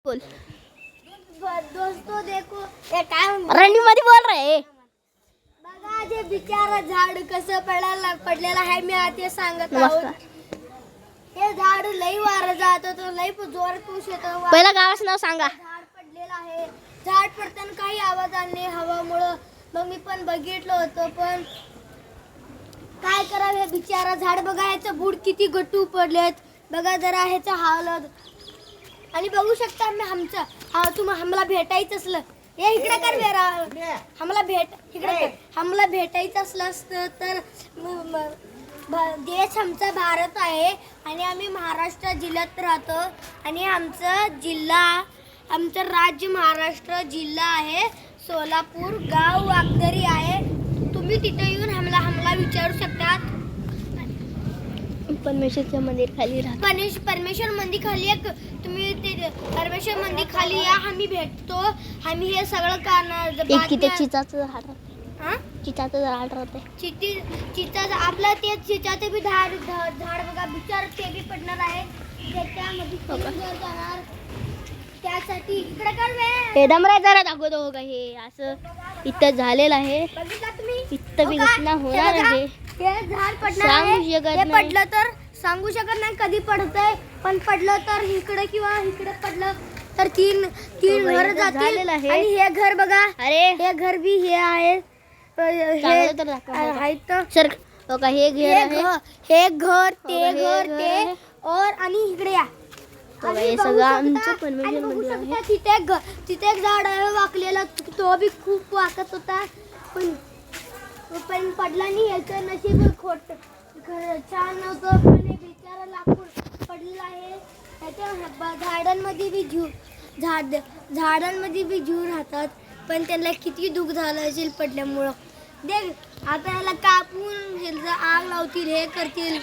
बोल दोस्तों देखो ये काय रनिंग मध्ये बोल रे. बघा जे बिचारा झाड कसं पडलेलं आहे मी आता सांगत आहोत. हे झाड लई वारं जात होतं लई जोरात पाऊस येतो. पहिला गावाचं नाव सांगा. झाड पडलेलं आहे. झाड पडताना काही आवाज आले हवामुळं. मग मी पण बघितलं होतं पण काय करावं हे बिचारा झाड बघा याचं बुड किती गट्टू पडलेत बघा जरा ह्याचा हालत. आणि बघू शकता आम्हाला भेटायचं असलं हे इकडे कर बेरा आम्हाला भेटायचं असलं असतं तर देश आमचा भारत आहे आणि आम्ही महाराष्ट्र जिल्ह्यात राहतो आणि आमचं राज्य महाराष्ट्र जिल्हा आहे. सोलापूर गाव वागदरी आहे. तुम्ही तिथे येऊन आम्हाला विचारू शकतात. परमेश्वरच्या मंदिर खाली राहतो. परमेश्वर मंदिर खाली तुम्ही ते परमेश्वर मंदिर खाली या आम्ही भेटतो. आम्ही हे सगळं करणार. चिचाचं झाड राहते. चिचा आपलं ते चिचाचे बी झाड बघा बिचार ते बी पडणार आहे. त्याच्यामध्ये जाणार त्यासाठी इकडे कर हे डमराय जरा दाखवतो का हे असं इथं झालेलं आहे. बघितला तुम्ही इथं बी घटना होणार आहे. हे झाड पडणार आहे. हे पडलं तर सांगू शकत नाही कधी पडतंय पण पडलं तर इकडे किंवा इकडे पडलं तर तीन घर जातील. आणि हे घर बघा अरे हे घर बी हे आहे हे घर ते और आणि इकडे या हे सगळं आमचं परमेश्वर मंदिर आहे. तिथे एक झाड आहे वाकलेला तो बी खूप वाकत होता पण पडला नाही. याचं नशीब खोट छान नव्हतं पण हे बिचारा लाकूड पडलेलं आहे. त्याच्या झाडांमध्ये बी जीव राहतात पण त्यांना किती दुःख झालं असेल पडल्यामुळं. देख आता याला कापून आग लावतील हे करतील.